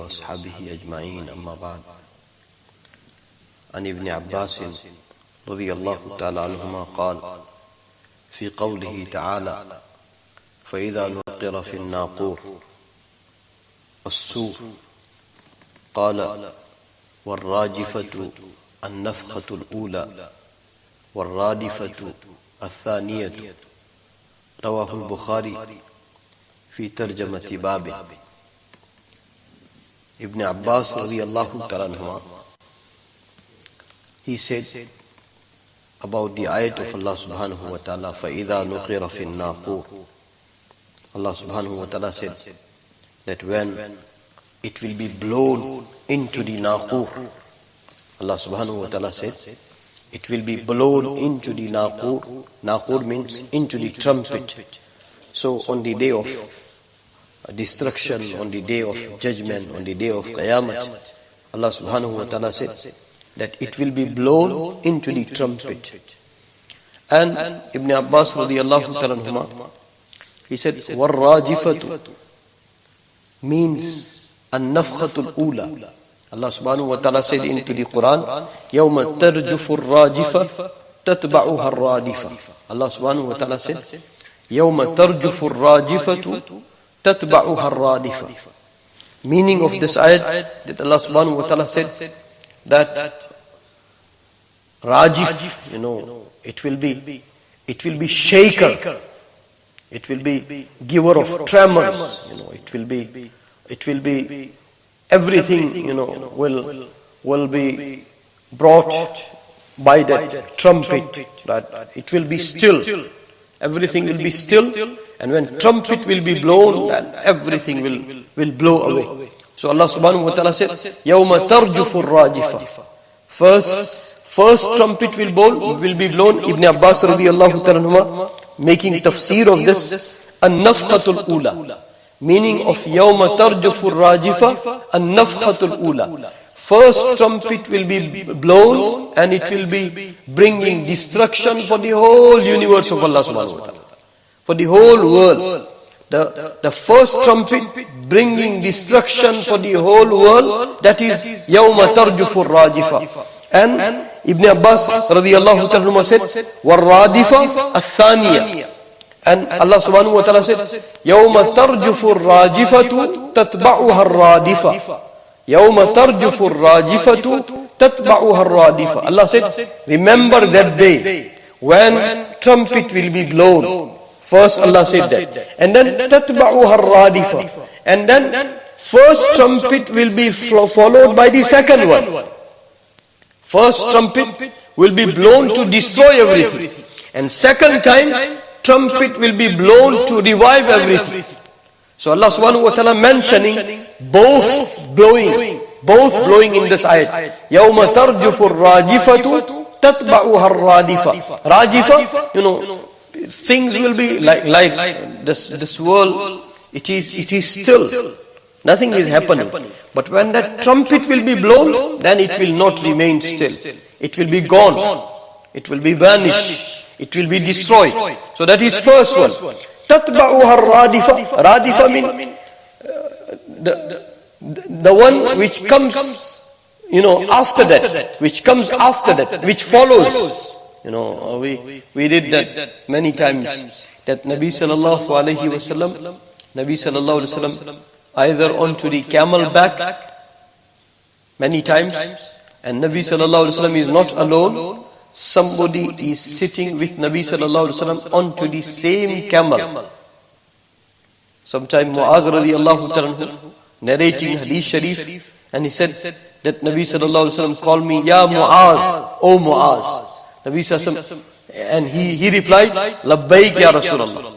وأصحابه أجمعين أما بعد عن ابن عباس رضي الله تعالى عنهما قال في قوله تعالى فإذا نقر في الناقور الصور قال والراجفة النفخة الأولى والرادفة الثانية رواه البخاري في ترجمة بابه. Ibn Abbas radiyallahu ta'ala anhuma, he said about the ayat of Allah subhanahu wa ta'ala, فَإِذَا نُقِرَ فِي النَّاقُورِ. Allah subhanahu wa ta'ala said that when it will be blown into the naqur, Allah subhanahu wa ta'ala said it will be blown into the naqur. Naqur means into the trumpet. So on the day of destruction, on the day of judgment, on the day of Qiyamat, Allah subhanahu wa ta'ala said that it will be blown into the trumpet. And Ibn Abbas radiyallahu ta'ala anhuma, he said وَالرَّاجِفَةُ means النفخة الأولى. Allah subhanahu wa ta'ala said into the Quran يَوْمَ تَرْجُفُ الرَّاجِفَةُ تَتْبَعُهَا الرَّادِفَةُ. Allah subhanahu wa ta'ala said يَوْمَ تَرْجُفُ الرَّاجِفَةُ تَتْبَعُهَا الرَّادِفَةُ. Meaning of this ayat that Allah subhanahu wa ta'ala said that Rajif, it will be shaker, it will be giver of tremors, it will be everything, will be brought by that trumpet, that it will be still, everything will be still, and when trumpet will be blown, then everything will blow away. So Allah subhanahu wa ta'ala said, يَوْمَ تَرْجُفُ الرَّاجِفَةُ. First trumpet will be blown. Ibn Abbas radiyallahu ta'ala making tafsir of this, an-nafkhatul ula, meaning of yawma tarjufur rajifa, an-nafkhatul ula. First trumpet will be blown and it will be bringing destruction for the whole universe of Allah subhanahu wa ta'ala, for the whole world. The first trumpet bringing destruction for the whole world, that is yawma tarjufur rajifa. And Ibn Abbas radiyallahu ta'ala said وَالرَّادِفَةُ الثَّانِيَةُ. And Allah subhanahu wa ta'ala said يَوْمَ تَرْجُفُ الرَّاجِفَةُ تَتْبَعُهَا الرَّادِفَةُ. يَوْمَ تَرْجُفُ الرَّاجِفَةُ تَتْبَعُهَا الرَّادِفَةُ. Allah said, remember that day when trumpet will be blown. First Allah said that, and then تَتْبَعُهَا الرَّادِفَةُ, and then first trumpet will be followed by the second one. First trumpet will be blown to destroy everything, and second time trumpet will be blown to revive everything. So Allah subhanahu wa ta'ala mentioning both blowing in this ayat. يَوْمَ تَرْجُفُ الرَّاجِفَةُ تَتْبَعُهَا الرَّادِفَةُ. Rajifa, things will be like this world, it is still. Nothing is happening. But when that trumpet will be blown, then it will not remain still. It will be gone. It will be vanished. It will be destroyed. So that is first one. تَتْبَعُهَا الرَّادِفَةُ. Radifa means the one which comes, after that, which comes after that, which follows. We did that many times. That Nabi sallallahu alayhi wasallam, either onto the camel back many times, and Nabi sallallahu alaihi wasallam is not alone. Somebody is sitting with Nabi sallallahu alaihi wasallam onto the same camel. Sometime Muaz radiyallahu ta'ala narrating hadith shareef, and he said that Nabi sallallahu alaihi wasallam called me, Ya Muaz, O Muaz. Nabi sallallahu alaihi wasallam, and he replied, Labbaik ya Rasulullah.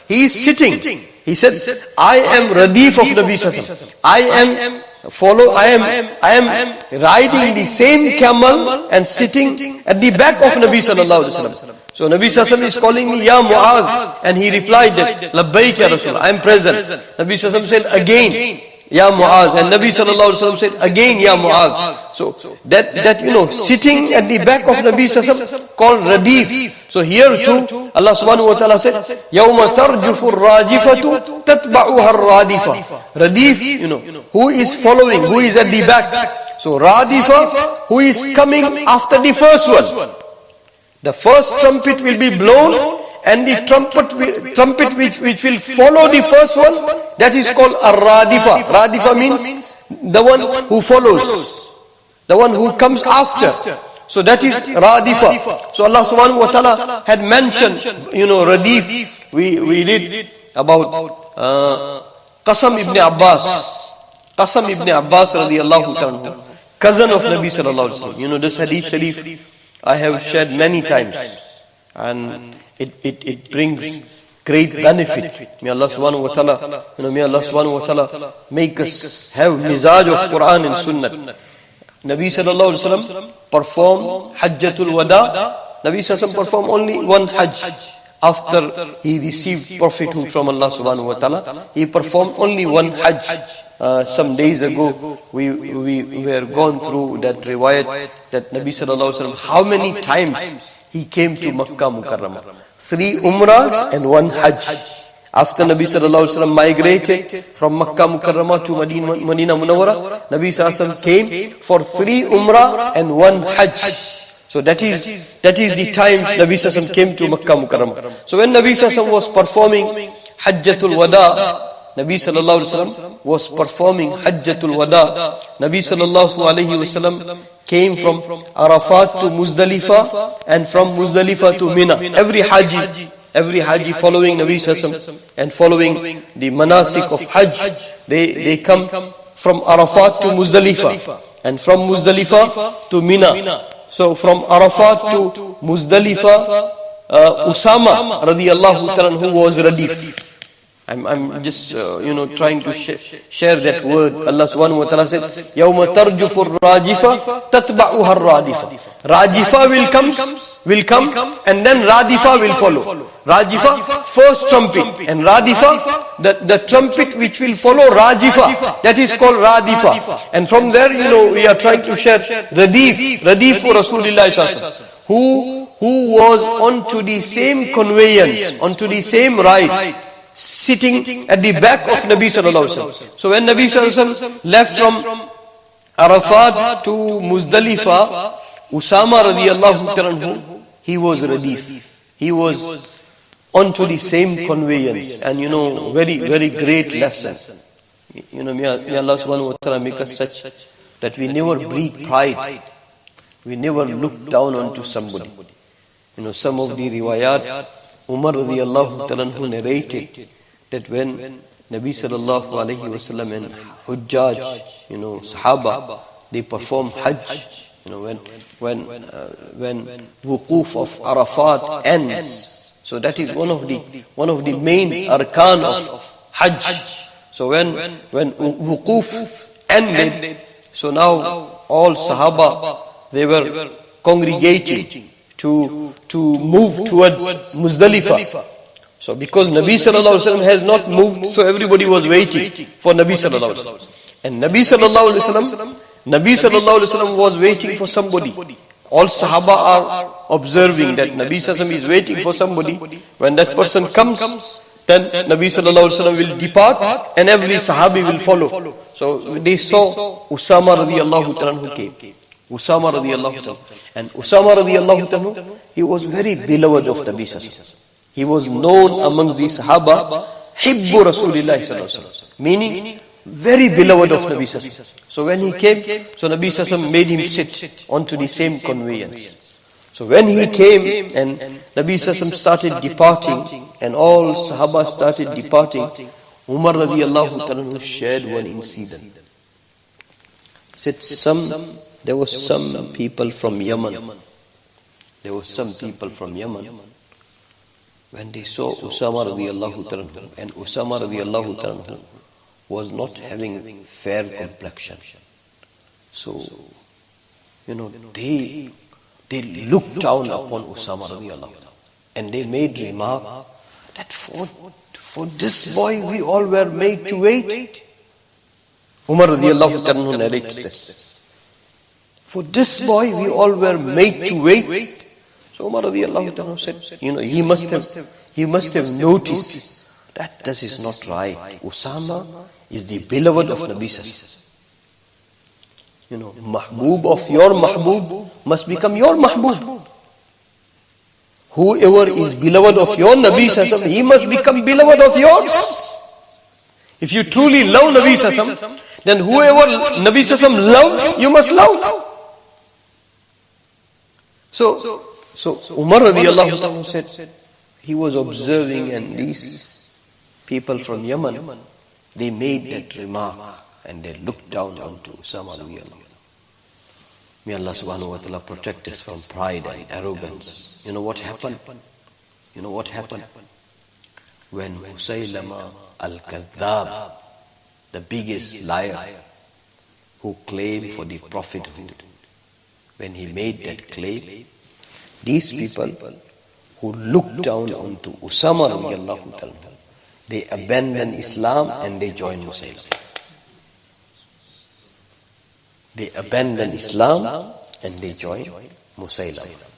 He is sitting. He said, I am Radif of Nabi sallallahu alaihi wasallam. I am riding the same camel and sitting at the back of Nabi sallallahu alaihi wasallam. So Nabi sallallahu alaihi wasallam is calling me, Ya Muaz, and he replied that, Labbaik ya Rasulullah, I am present. Nabi sallallahu alaihi wasallam said again, Ya Muaz. And Nabi sallallahu alaihi wasallam said, again, Ya Muaz. So that sitting at the back of Nabi sallallahu alaihi wasallam called radif. So here too, Allah subhanahu wa ta'ala said, Yawma tarjufu rajifatu tatba'uha radifa. Radif, who is following, who is at the back. So radifa, who is coming after the first one. The first trumpet will be blown, and the trumpet which will follow the first one, that is called a radifa. Radifa means the one who follows, the one who comes after. So that is radifa. So Allah subhanahu wa ta'ala had mentioned, radif. We read about Qasam ibn Abbas. Qasam ibn Abbas radiyallahu ta'ala, cousin of Nabi sallallahu alaihi wasallam. This hadith sharif I have shared many times, and it brings great benefit. May Allah subhanahu wa ta'ala, make us have mizaj of Quran and Sunnah. Nabi sallallahu alaihi wasallam performed Hajjatul Wada. Nabi sallallahu alaihi wasallam performed only one Hajj after he received prophethood from Allah subhanahu wa ta'ala. He performed only one Hajj. Some days ago, we were gone through that riwayat that Nabi sallallahu alaihi wasallam, how many times he came to Makkah Mukarramah. 3 Umrahs and 1 Hajj. After Nabi sallallahu alaihi wasallam migrated from Makkah Mukarramah to Madinah Munawwara, Nabi sallallahu alaihi wasallam came for 3 Umrah and 1 Hajj. So that is the time Nabi sallallahu alaihi wasallam came to Makkah Mukarramah. So when Nabi sallallahu alaihi wasallam was performing Hajjatul Wada, Nabi sallallahu alaihi wasallam was performing Hajjatul Wada. Nabi sallallahu alaihi wasallam came from Arafat to Muzdalifah, and from Muzdalifah to Mina. Every Haji following Nabi sallallahu alaihi wasallam and following the manasik of Hajj, they come from Arafat to Muzdalifah, and from Muzdalifah to Mina. So from Arafat to Muzdalifah, Usama radiyallahu ta'ala who was radif. I'm just trying to share that word. Allah subhanahu wa ta'ala said, Yawma tarjufu rajifa tatba'uha radifa. Rajifa will come, and then radifa will follow. Rajifa, first trumpet, and radifa, the trumpet which will follow rajifa, that is called radifa. And from there, we are trying to share radif for Rasulullah sallallahu alaihi wasallam, who was onto the same conveyance, onto the same ride, sitting at the back of Nabi sallallahu alaihi wasallam. So when Nabi sallallahu alaihi wasallam left from Arafat to Muzdalifah, Usama radiyallahu ta'ala, he was radif. He was onto the same conveyance. And very, very great lesson. May Allah subhanahu wa ta'ala make us such that we never breed pride. We never look down onto somebody. Some of the riwayat, Umar radiyallahu ta'ala narrated that when Nabi sallallahu alayhi wa sallam and Hujjaj, Sahaba, they perform Hajj, when Wuquf of Arafat ends. So that is one of the main arkan of Hajj. So when Wuquf ended, so now all Sahaba, they were congregating to move towards Muzdalifah. So because Nabi sallallahu alaihi wasallam has not moved, so everybody was waiting for Nabi sallallahu alaihi wasallam. And Nabi sallallahu alaihi wasallam was waiting for somebody. All Sahaba are observing that Nabi sallallahu alaihi wasallam is waiting for somebody. When that person comes, then Nabi sallallahu alaihi wasallam will depart, and every Sahabi will follow. So they saw Usama radiyallahu ta'ala who came. Usama radiyallahu ta'ala. And Usama radiyallahu ta'ala, he was very beloved of Nabi sallallahu alaihi wasallam. He was known amongst the Sahaba, Hibbu Rasulillah sallallahu alaihi wasallam, meaning very beloved of Nabi sallallahu alaihi wasallam. So when he came, so Nabi sallallahu alaihi wasallam made him sit onto the same conveyance. So when he came and Nabi sallallahu alaihi wasallam started departing, and all Sahaba started departing, Umar radiyallahu ta'ala shared one incident. Said there were some people from Yemen. When they saw Usama radiyallahu ta'ala, and Usama radiyallahu ta'ala was not having fair complexion. So, they looked down upon Usama radiyallahu ta'ala, and they made remark that for this boy we all were made to wait. Umar radiallahu ta'ala narrates this. For this boy we all were made to wait. So Umar radiallahu ta'ala said, he must have noticed that this is not right. Usama is the beloved of Nabi Sallallahu. Mahbub of your Mahbub must become your Mahbub. Whoever is beloved of your Nabi Sallallahu, he must become beloved of yours. If you truly love Nabi Sallallahu, then whoever Nabi Sallallahu loved, you must love. So Umar radiallahu ta'ala said, he was observing, and these people from Yemen, they made that remark and they looked down onto Usama radiallahu. May Allah subhanahu wa ta'ala protect us from pride and arrogance. You know what happened? When Musaylama al-Kadhdhab, the biggest liar who claimed for the prophethood, when he made that claim, these people who looked down onto Usama radiallahu ta'ala, they abandoned Islam and they joined Musaylama. They abandoned Islam and they joined Musaylama.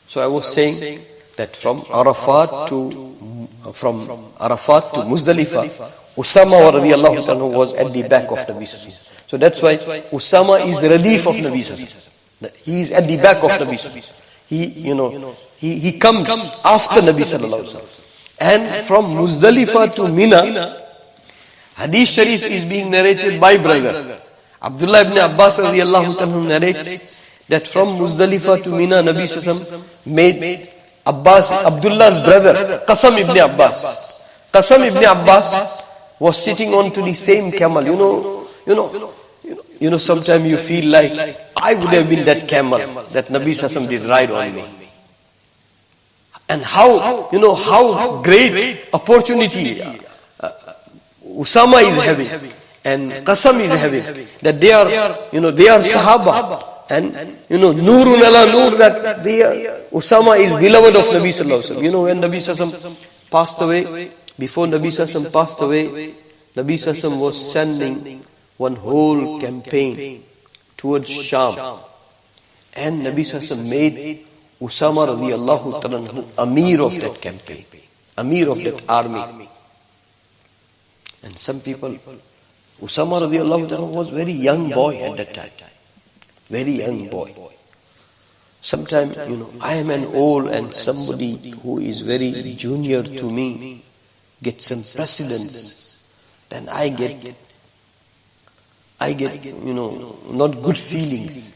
So I was saying that from Arafat to Muzdalifah, Usama radiallahu ta'ala was at the back of Nabi Sallallahu. So that's why Usama is the relief of Nabi Sallallahu. He is at the back of Nabi Sallallahu. He comes after Nabi Sallallahu. And from Muzdalifah to Mina, Hadith Sharif is being narrated by brother Abdullah ibn Abbas radiallahu ta'ala narrates that from Muzdalifah to Mina, Nabi Sallallahu made Abdullah's brother Qasam ibn Abbas. Qasam ibn Abbas was sitting onto the same camel. Sometimes you feel like I would have been that camel that Nabi Sallallahu did ride on me. And how great opportunity Usama is having and Qasam is having, that they are Sahaba, and Nurun ala Nur, that Usama is beloved of Nabi Sallallahu Alaihi Wasallam. When Nabi Sallallahu passed away, before Nabi Sallallahu passed away, Nabi Sallallahu was sending one whole campaign towards Sham, and Nabi Sallallahu made Usama radiallahu ta'ala Amir of that campaign, Amir of that army. And some people, Usama radiallahu ta'ala was very young boy at that time. Very young boy. Sometimes, I am an old and somebody who is very junior to me gets some precedence, then I get not good feelings.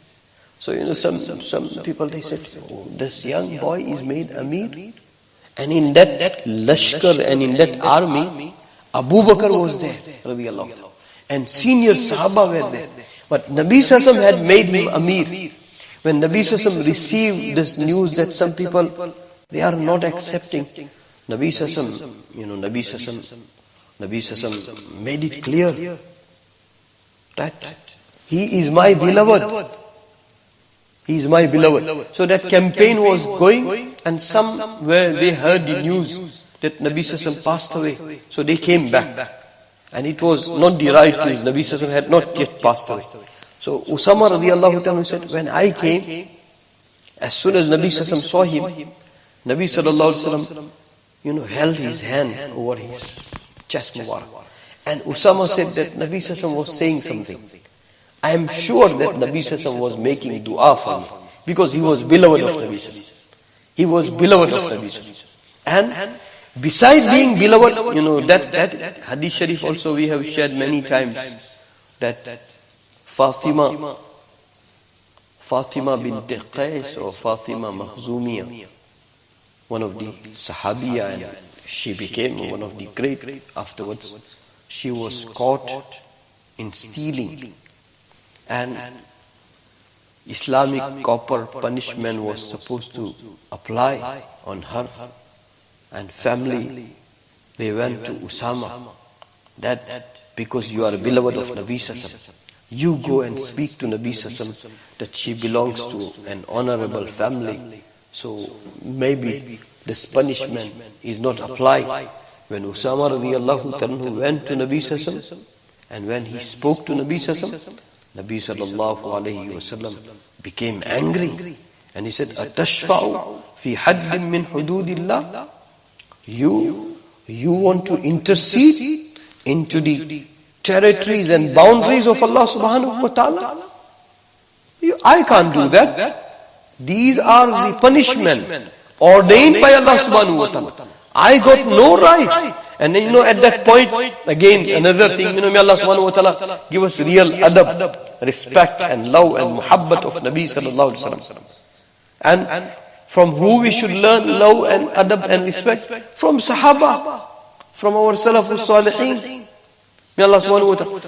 So, some people, they said, this young boy is made Amir. And in that Lashkar and in that army, Abu Bakr was there, radiallahu, and senior Sahaba were there. But Nabi Sallallahu had made him Amir. When Nabi Sallallahu received this news that some people, they are not accepting, Nabi Sallallahu made it clear that he is my beloved. He is my beloved. So that campaign was going, and somewhere they heard the news that Nabi Sallallahu passed away. So they came back. And it was not the right news. Nabi Sallallahu had not yet passed away. So Usama radiallahu ta'ala said, when I came, as soon as Nabi Sallallahu saw him, Nabi Sallallahu held his hand over his chest mubarak. And Usama said that Nabi Sallallahu was saying something. I am sure that Nabi Sallallahu was making dua for me, because he was beloved of Nabi Sallallahu. He was beloved of Nabi Sallallahu. And besides being beloved, that Hadith Sharif also we have shared many times, that Fatima bint Qais or Fatima Makhzumiyah, one of the Sahabiya, and she became one of the great afterwards. She was caught in stealing, and Islamic copper punishment was supposed to apply on her. And family, they went to Usama, that because you are a beloved of Nabi Sallallahu, you go and speak to Nabi Sallallahu that she belongs to an honorable family. So maybe this punishment is not applied. When Usama radiallahu ta'ala went to Nabi Sallallahu And when he spoke to Nabi sallallahu alayhi wasallam became angry. And he said, Atashfa'u fi haddin min hududillah? You want to intercede into the territories and boundaries of Allah subhanahu wa ta'ala? I can't do that. These are the punishment ordained by Allah subhanahu wa ta'ala. I got no right. And then, at that point, again, another thing, may Allah subhanahu wa ta'ala give us real adab, respect and love and muhabbat of Nabi sallallahu alayhi wa sallam. And from who we should learn love and adab and respect? From Sahaba, from our Salafus Salihin. May Allah subhanahu wa ta'ala,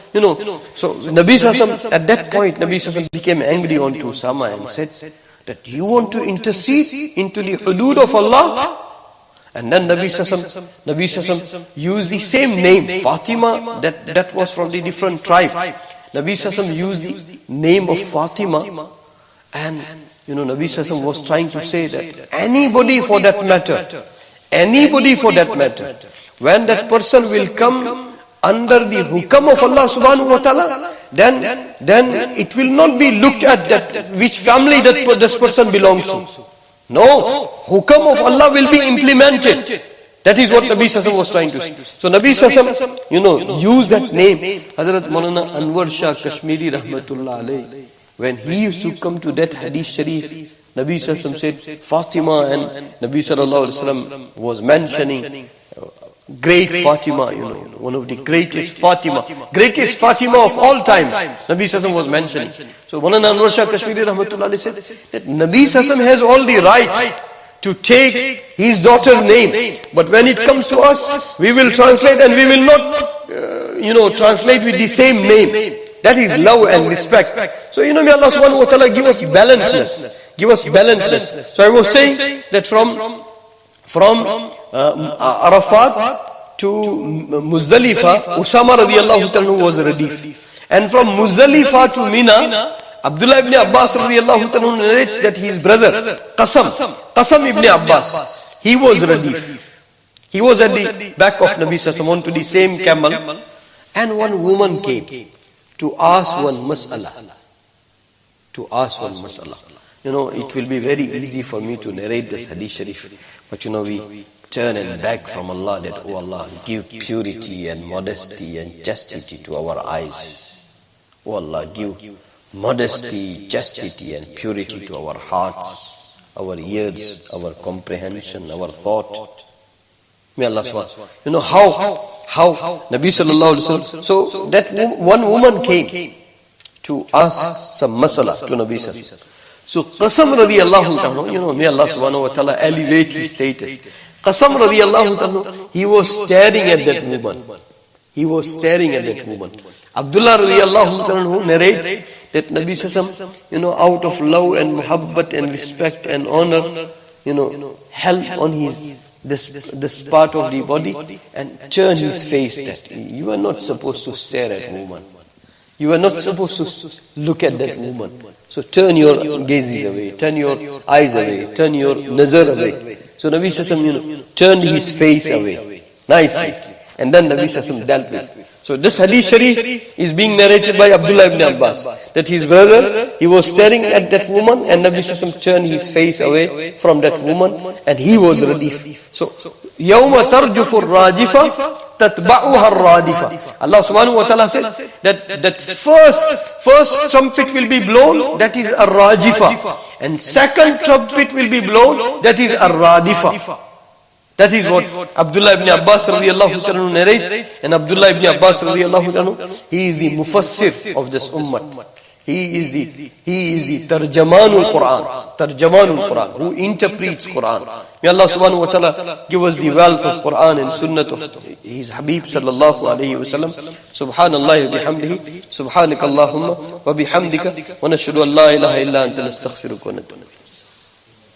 so Nabi sallallahu at that point, Nabi sallallahu became angry onto Usama and said that you want to intercede into the hudud of Allah? And then Nabi sallallahu used the same name, Fatima, that was from the different tribe. Nabi sallallahu used the name of Fatima, and Nabi sallallahu was trying to say that anybody for that matter, when that person will come under the hukam of Allah subhanahu wa ta'ala, then it will not be looked at that which family that this person belongs to. No, hukam of Allah will be implemented. That is what Nabi Sallallahu was trying to say. So Nabi Sallallahu, used that name. Hazrat Maulana Anwar Shah Kashmiri Rahmatullah alayhi, when he used to come to that hadith sharif, Nabi Sallallahu said Fatima, and Nabi Sallallahu was mentioning great Fatima, one of the greatest Fatima of all time. Nabi Sallallahu was mentioning. So Maulana Anwar Shah Kashmiri Rahmatullah said that Nabi Sallallahu has all the right to take his daughter's name, but when it comes to us, we will translate and we will not, translate with the same name. That is love and respect. So, may Allah subhanahu wa ta'ala give us balanceness. So I was saying that from Arafat to Muzdalifah, Usama radiallahu ta'ala was a radif. And from Muzdalifah to Mina, Abdullah ibn Abbas radiallahu ta'ala narrates that his brother, Qasam ibn Abbas, he was radif. He was at the back of Nabi Sallallahu onto the same camel, and one woman came to ask one mas'ala. It will be very easy for me to narrate this hadith sharif, but we turn and beg from Allah that, oh Allah, give purity and modesty and chastity to our eyes. Oh Allah, give modesty, chastity and purity to our hearts, our ears, our comprehension, our thought. May Allah subhanahu. How Nabi sallallahu alaihi wasallam. So that one woman came to ask some masala to Nabi sallallahu alaihi wasallam. So Qasam radiyallahu ta'ala, may Allah subhanahu wa ta'ala elevate his status. Qasam radiyallahu ta'ala, he was staring at that woman. Abdullah radiyallahu ta'ala narrates that Nabi sallallahu, out of love and muhabbat and respect and honor, held on this part of the body and turned his face. That you are not supposed to stare at woman. You are not supposed to look at that woman. So turn your gazes away, turn your eyes away, turn your nazar away. So Nabi sallallahu turned his face away nicely, and then Nabi sallallahu dealt with. So this hadith sharif is being narrated by Abdullah ibn Abbas, that his brother, he was staring at that woman, and Nabi sallallahu turned his face away from that woman, and he was radif. So yawma tarjufu ar-rajifa tatba'uha ar-radifa. Allah subhanahu wa ta'ala said that first trumpet will be blown, that is ar-rajifa, and second trumpet will be blown, that is ar-radifa. That is what Abdullah ibn Abbas radiyallahu ta'ala narrates, and Abdullah ibn Abbas radiyallahu ta'ala, he is the mufassir of this ummah. He is the Tarjamanul Quran, who interprets Quran. May Allah subhanahu wa ta'ala give us the wealth of Quran and Sunnah of His Habib sallallahu alayhi wa sallam. Subhanallah wa bihamdihi, subhanakallahumma wa bihamdika, wa nashhadu an la ilaha illa anta nastaghfiruka wa natubu.